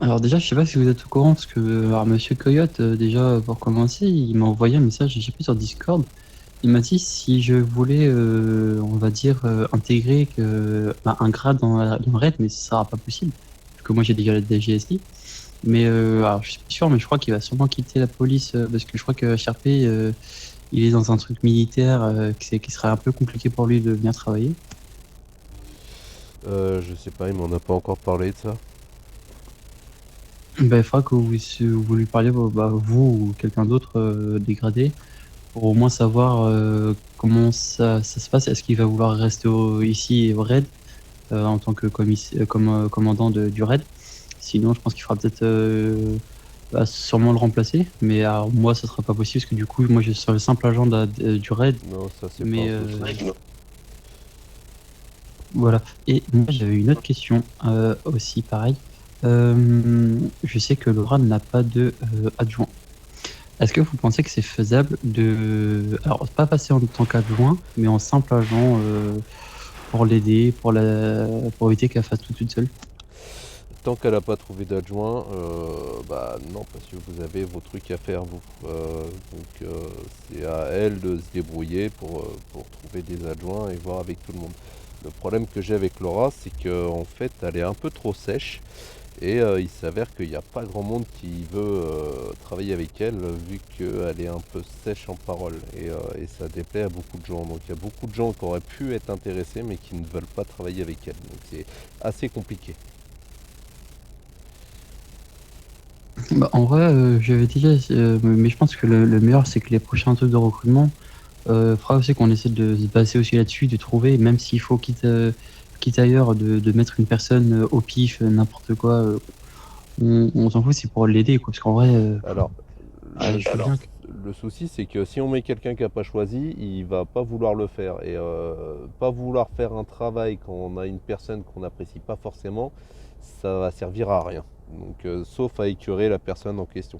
Alors déjà, je sais pas si vous êtes au courant, parce que alors, Monsieur Coyote, déjà pour commencer, il m'a envoyé un message, j'ai plus sur Discord. Il m'a dit si je voulais, on va dire, intégrer un grade dans Red, mais ce sera pas possible, parce que moi j'ai déjà la DGSI. Mais alors, je suis pas sûr, mais je crois qu'il va sûrement quitter la police, parce que je crois que HRP, il est dans un truc militaire, qui serait un peu compliqué pour lui de venir travailler. Je sais pas, il m'en a pas encore parlé de ça. Ben, il faudra que vous lui parliez, bah, vous ou quelqu'un d'autre dégradé, pour au moins savoir comment ça se passe. Est-ce qu'il va vouloir rester ici au raid en tant que commandant du raid? Sinon, je pense qu'il faudra peut-être sûrement le remplacer. Mais alors, moi, ça sera pas possible parce que du coup, moi, je serai le simple agent du raid. Non, ça c'est pas Mais un souci. voilà. Et moi, j'avais une autre question aussi, pareil. Je sais que Laura n'a pas de adjoint. Est-ce que vous pensez que c'est faisable alors pas passer en tant qu'adjoint, mais en simple agent pour l'aider, pour éviter qu'elle fasse tout toute seule? Tant qu'elle a pas trouvé d'adjoint, bah non, parce que vous avez vos trucs à faire vous. C'est à elle de se débrouiller pour trouver des adjoints et voir avec tout le monde. Le problème que j'ai avec Laura, c'est qu'en fait, elle est un peu trop sèche et il s'avère qu'il n'y a pas grand monde qui veut travailler avec elle vu qu'elle est un peu sèche en parole et ça déplaît à beaucoup de gens. Donc il y a beaucoup de gens qui auraient pu être intéressés mais qui ne veulent pas travailler avec elle. Donc c'est assez compliqué. Bah, en vrai, j'avais déjà, mais je pense que le meilleur, c'est que les prochains trucs de recrutement, fera aussi qu'on essaie de se baser aussi là-dessus, de trouver, même s'il faut quitte ailleurs, de mettre une personne au pif, n'importe quoi, on s'en fout, c'est pour l'aider, quoi. Parce qu'en vrai, Alors, le, je veux sou- bien le souci, c'est que si on met quelqu'un qui n'a pas choisi, il va pas vouloir le faire. Et pas vouloir faire un travail quand on a une personne qu'on n'apprécie pas forcément, ça va servir à rien. Donc, sauf à écœurer la personne en question.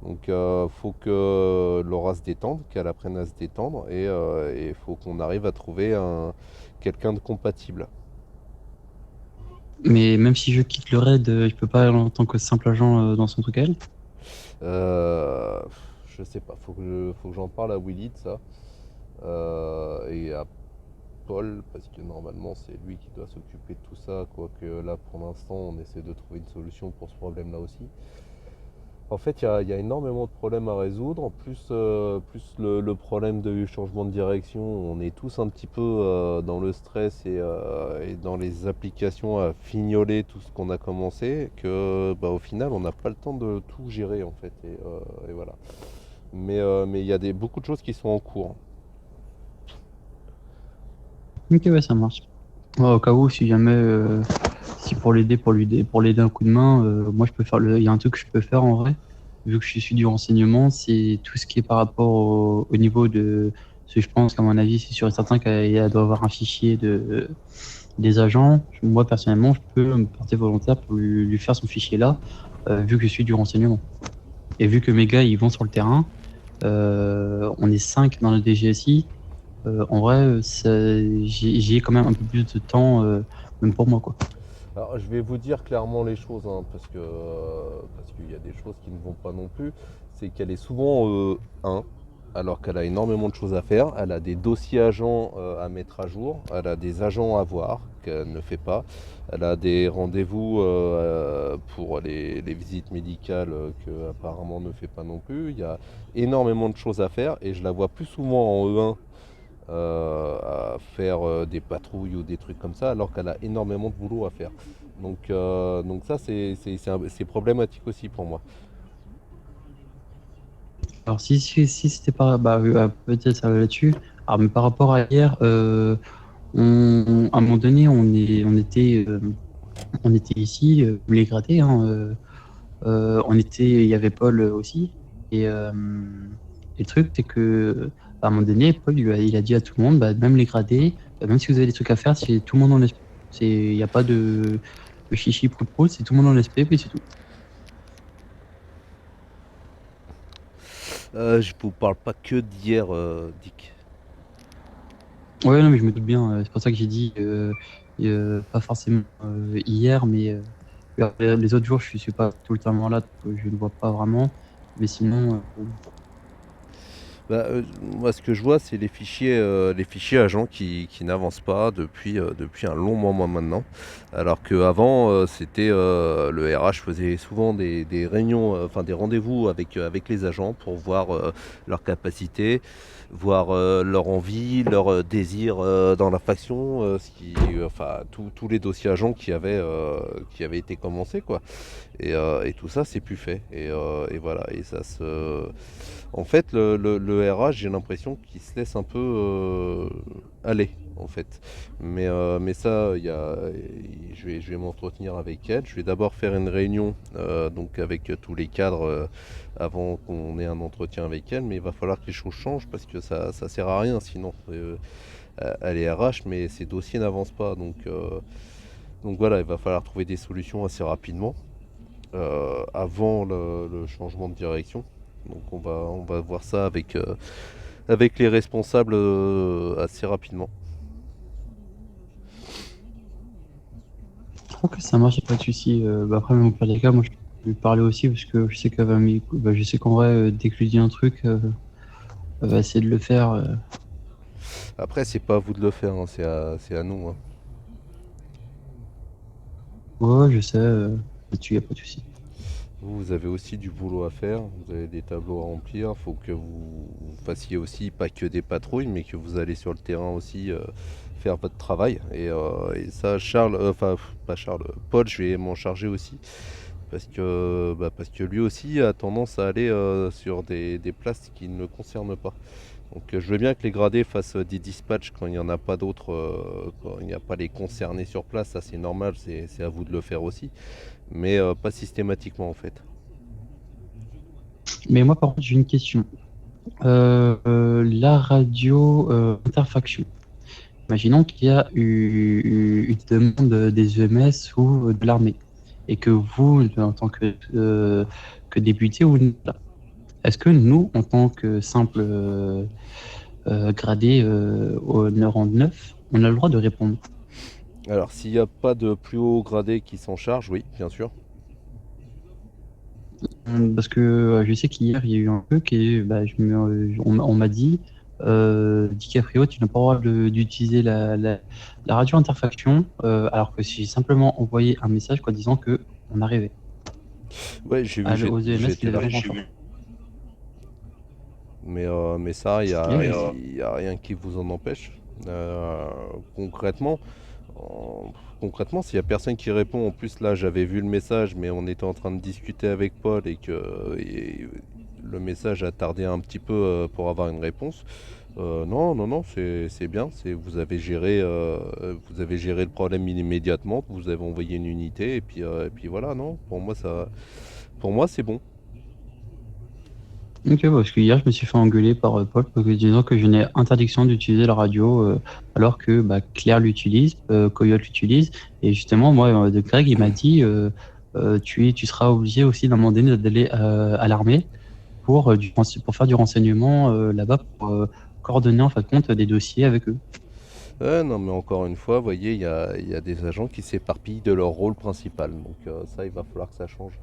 Donc, faut que Laura se détende, qu'elle apprenne à se détendre, et faut qu'on arrive à trouver quelqu'un de compatible. mais même si je quitte le raid, je peux pas aller en tant que simple agent dans son truc à elle. Euh, je sais pas, faut que j'en parle à Willy de ça. Et à Paul, parce que normalement c'est lui qui doit s'occuper de tout ça, quoique là pour l'instant on essaie de trouver une solution pour ce problème-là aussi. En fait, il y a énormément de problèmes à résoudre, plus le problème de changement de direction, on est tous un petit peu dans le stress et dans les applications à fignoler tout ce qu'on a commencé, que bah, au final on n'a pas le temps de tout gérer en fait, et voilà. Mais il y a beaucoup de choses qui sont en cours. Ok, ouais, ça marche. Ouais, au cas où, si jamais, si pour l'aider un coup de main, moi je peux faire il y a un truc que je peux faire en vrai, vu que je suis du renseignement, c'est tout ce qui est par rapport au niveau de, parce que je pense qu'à mon avis, c'est sûr et certain qu'elle doit avoir un fichier des agents. Moi personnellement, je peux me porter volontaire pour lui faire son fichier là, vu que je suis du renseignement. Et vu que mes gars, ils vont sur le terrain, on est 5 dans le DGSI. En vrai, j'y ai quand même un peu plus de temps, même pour moi, quoi. Alors, je vais vous dire clairement les choses, hein, parce qu'il y a des choses qui ne vont pas non plus. C'est qu'elle est souvent 1, alors qu'elle a énormément de choses à faire. Elle a des dossiers agents à mettre à jour. Elle a des agents à voir qu'elle ne fait pas. Elle a des rendez-vous pour les visites médicales que apparemment ne fait pas non plus. Il y a énormément de choses à faire et je la vois plus souvent en E1 à faire des patrouilles ou des trucs comme ça, alors qu'elle a énormément de boulot à faire. Donc ça, c'est problématique aussi pour moi. Alors, si c'était pas, bah, peut-être ça va là-dessus. Alors, mais par rapport à hier, à un moment donné, on était ici, les grattés, hein, il y avait Paul aussi. Et, et le truc, c'est que, à un moment donné, Paul, il a dit à tout le monde, bah, même les gradés, même si vous avez des trucs à faire, c'est tout le monde en SP. Il n'y a pas de chichi prout c'est tout le monde en SP, puis c'est tout. Je vous parle pas que d'hier, Dick. Ouais, non, mais je me doute bien. C'est pour ça que j'ai dit, pas forcément hier, mais Les autres jours, je suis pas tout le temps là, donc je ne vois pas vraiment. Mais sinon, Moi, ce que je vois, c'est les fichiers agents qui n'avancent pas depuis un long moment maintenant. Alors qu'avant, c'était le RH faisait souvent des réunions, enfin des rendez-vous avec les agents pour voir leurs capacités, voir leur envie, leur désir dans la faction, enfin tous les dossiers agents qui avaient été commencés, quoi. Et tout ça, c'est plus fait. Et voilà. Et ça se. En fait, le RH, j'ai l'impression qu'il se laisse un peu aller, en fait. Mais ça, je vais m'entretenir avec elle. Je vais d'abord faire une réunion donc avec tous les cadres avant qu'on ait un entretien avec elle. Mais il va falloir que les choses changent parce que ça sert à rien sinon. Elle est RH, mais ses dossiers n'avancent pas. Donc voilà, il va falloir trouver des solutions assez rapidement avant le changement de direction. Donc on va voir ça avec les responsables assez rapidement. je trouve que ça marche, y a pas de souci. Après, même au pire des cas, moi, je peux lui parler aussi parce que je sais qu'elle va je sais qu'en vrai, dès que je lui dis un truc, elle va essayer de le faire. Après, c'est pas à vous de le faire, hein, c'est à nous, hein. Ouais, je sais. Là-dessus, y a pas de souci. Vous avez aussi du boulot à faire, vous avez des tableaux à remplir, il faut que vous fassiez aussi pas que des patrouilles, mais que vous allez sur le terrain aussi faire votre travail. Et ça, Charles, enfin pas Charles, Paul, je vais m'en charger aussi. Parce que lui aussi a tendance à aller sur des places qui ne le concernent pas. Donc je veux bien que les gradés fassent des dispatchs quand il n'y en a pas d'autres, quand il n'y a pas les concernés sur place, ça c'est normal, c'est à vous de le faire aussi, mais pas systématiquement en fait. Mais moi, par contre, j'ai une question. La radio interfaction. Imaginons qu'il y a une demande des EMS ou de l'armée et que vous, en tant que député, vous n'êtes pas là. Est-ce que nous, en tant que simple gradé au rang 9, on a le droit de répondre? Alors s'il n'y a pas de plus haut gradé qui s'en charge, oui, bien sûr. Parce que je sais qu'hier, il y a eu un truc et bah, on m'a dit DiCaprio, tu n'as pas le droit d'utiliser la radio interfaction, alors que si j'ai simplement envoyé un message quoi, disant que on arrivait Ouais, j'ai vu, aux EMS qui j'étais les là. avaient en charge. Mais ça, il n'y a, Et, y a rien qui vous en empêche. Euh, concrètement, en- concrètement, s'il n'y a personne qui répond, en plus là j'avais vu le message, mais on était en train de discuter avec Paul et le message a tardé un petit peu pour avoir une réponse. Non, non, non, c'est bien. Vous avez géré le problème immédiatement. Vous avez envoyé une unité et puis voilà. Non, pour moi c'est bon. ok, parce que hier, je me suis fait engueuler par Paul parce que disant que je n'ai interdiction d'utiliser la radio alors que bah, Claire l'utilise, Coyote l'utilise. Et justement, moi, de Greg, il m'a dit tu seras obligé aussi d'un moment donné d'aller à l'armée pour faire du renseignement là-bas, pour coordonner en fin de compte des dossiers avec eux. Non, mais encore une fois, vous voyez, il y a des agents qui s'éparpillent de leur rôle principal. Donc ça, il va falloir que ça change.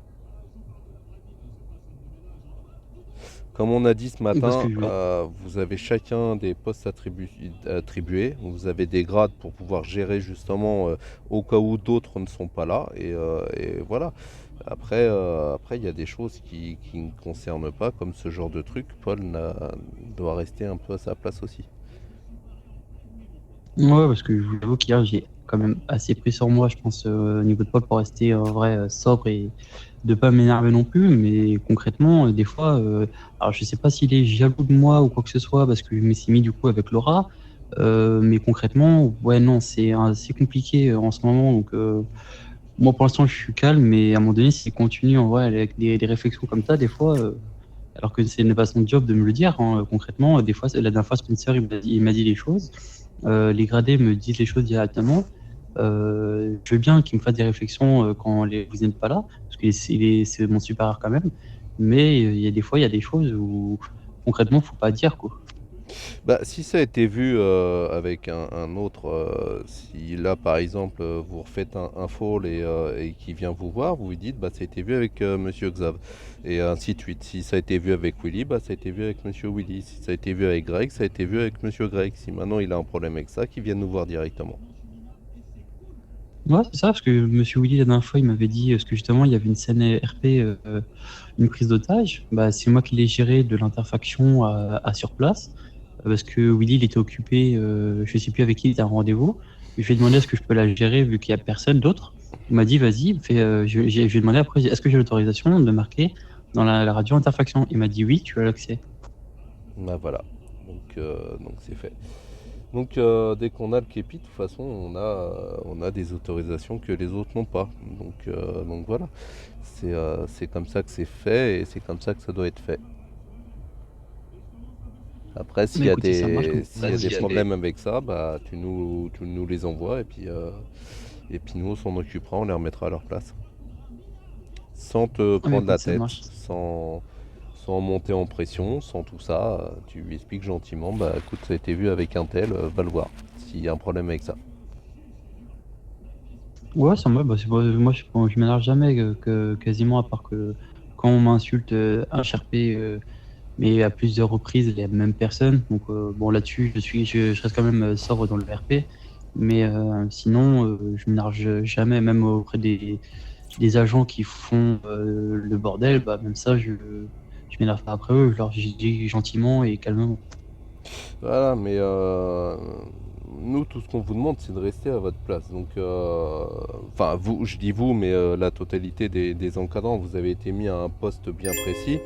Comme on a dit ce Parce matin, que vous avez chacun des postes attribués. Vous avez des grades pour pouvoir gérer justement au cas où d'autres ne sont pas là. Et voilà. Après, il y a des choses qui ne concernent pas, comme ce genre de truc. Paul doit rester un peu à sa place aussi. ouais, parce que je vous avoue qu'hier, j'ai quand même assez pris sur moi, je pense, au niveau de Paul pour rester en vrai sobre et de pas m'énerver non plus. Mais concrètement, des fois, alors je sais pas s'il est jaloux de moi ou quoi que ce soit, parce que je me suis mis du coup avec Laura. Mais concrètement, ouais, non, c'est assez compliqué en ce moment. Donc, moi, pour l'instant, je suis calme, mais à un moment donné, s'il continue en vrai avec des réflexions comme ça, des fois, alors que ce n'est pas son job de me le dire, hein, concrètement, des fois, la dernière fois, Spencer, il m'a dit les choses. Les gradés me disent les choses directement. Je veux bien qu'il me fasse des réflexions quand vous n'êtes pas là, parce que c'est mon supérieur quand même. Mais il y a des fois, il y a des choses où concrètement, faut pas dire quoi. Bah, si ça a été vu avec un autre, si là par exemple vous refaites un fall et qui vient vous voir, vous lui dites bah ça a été vu avec Monsieur Xav et ainsi de suite. Si ça a été vu avec Willy, bah ça a été vu avec Monsieur Willy. Si ça a été vu avec Greg, ça a été vu avec Monsieur Greg. Si maintenant il a un problème avec ça, qu'il vienne nous voir directement. Ouais, c'est ça, parce que Monsieur Willy, la dernière fois, il m'avait dit, parce que justement, il y avait une scène RP, une prise d'otage. Bah, c'est moi qui l'ai géré de l'interfaction à sur place, parce que Willy, il était occupé, je sais plus avec qui il était en rendez-vous. Je lui ai demandé est-ce que je peux la gérer vu qu'il y a personne d'autre. Il m'a dit, vas-y, fais, je lui ai demandé après, est-ce que j'ai l'autorisation de marquer dans la radio interfaction? Il m'a dit oui, tu as l'accès. Bah voilà, donc c'est fait. Donc dès qu'on a le képi, de toute façon, on a des autorisations que les autres n'ont pas. Donc voilà, c'est comme ça que c'est fait et c'est comme ça que ça doit être fait. Après, Mais écoutez, ça marche. s'il y a des problèmes avec ça, bah tu nous les envoies et puis nous on s'en occupera, on les remettra à leur place. Sans te Ah, mais prendre la écoute, ça tête, marche. sans monter en pression, sans tout ça, tu lui expliques gentiment, bah écoute, ça a été vu avec un tel, va le voir, s'il y a un problème avec ça. Ouais, ça me va. Bah, moi, je m'énerve jamais, quasiment, à part que quand on m'insulte HRP, mais à plusieurs reprises, les mêmes personnes. Donc, bon, là-dessus, je reste quand même sobre dans le RP. Mais sinon, je m'énerve jamais, même auprès des agents qui font le bordel. Bah, même ça, je m'énerve pas après eux. Je leur dis gentiment et calmement. Voilà, mais nous, tout ce qu'on vous demande, c'est de rester à votre place. Donc, enfin, vous, je dis vous, mais la totalité des encadrants, vous avez été mis à un poste bien précis,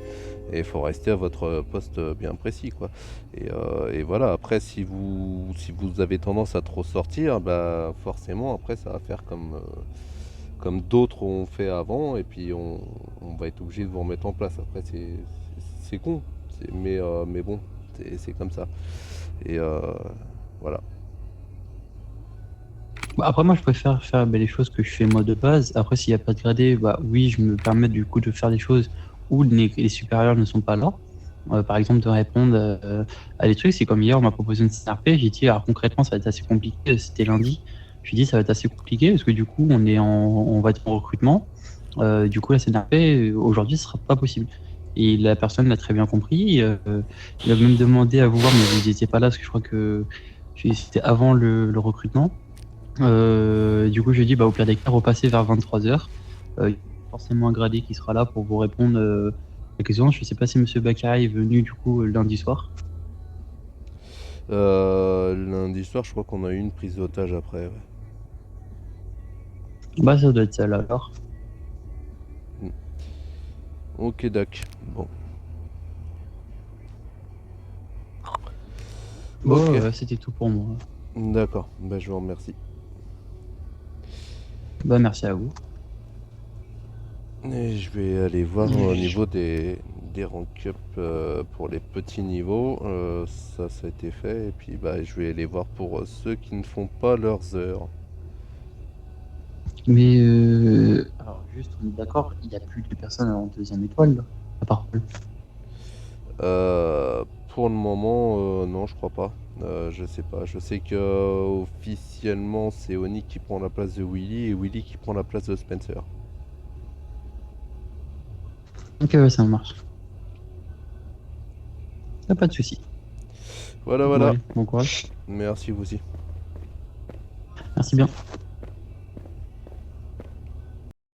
et il faut rester à votre poste bien précis, quoi. Et voilà, après, si vous avez tendance à trop sortir, bah, forcément, après, ça va faire comme d'autres ont fait avant, et puis on va être obligé de vous remettre en place. Après, c'est con, mais bon, c'est comme ça. Et voilà. Bah, après, moi, je préfère faire les choses que je fais moi de base. Après, s'il n'y a pas de gradé, bah oui, je me permets du coup de faire des choses où les supérieurs ne sont pas là. Par exemple, de répondre à des trucs. C'est comme hier, on m'a proposé une CRP. J'ai dit, alors concrètement, ça va être assez compliqué. C'était lundi. Je lui ai dit, ça va être assez compliqué parce que du coup, on va être en recrutement. Du coup, la CNRP, aujourd'hui, ce sera pas possible. Et la personne l'a très bien compris. Il a même demandé à vous voir, mais vous n'étiez pas là parce que je crois que c'était avant le recrutement. Du coup, je dis, bah, au pire des cas, repasser vers 23h. Il y a forcément un gradé qui sera là pour vous répondre à la question. Je ne sais pas si Monsieur Bakary est venu du coup lundi soir. Lundi soir, je crois qu'on a eu une prise d'otage après. Ouais. Bah, ça doit être ça là alors. Ok, Doc. Bon. Bon, Ok. c'était tout pour moi. D'accord. Bah, je vous remercie. Bah, merci à vous. Et je vais aller voir au niveau des rank up pour les petits niveaux. Ça a été fait. Et puis, bah, je vais aller voir pour ceux qui ne font pas leurs heures. Mais alors juste, on est d'accord, il n'y a plus de personnes en deuxième étoile là, à part Paul. Pour le moment, non, je crois pas. Je sais pas. Je sais que officiellement, c'est Oni qui prend la place de Willy et Willy qui prend la place de Spencer. Ok, ouais, ça marche. Y a pas de souci. Voilà, Bon, voilà. allez, bon courage. Merci vous aussi. Merci bien.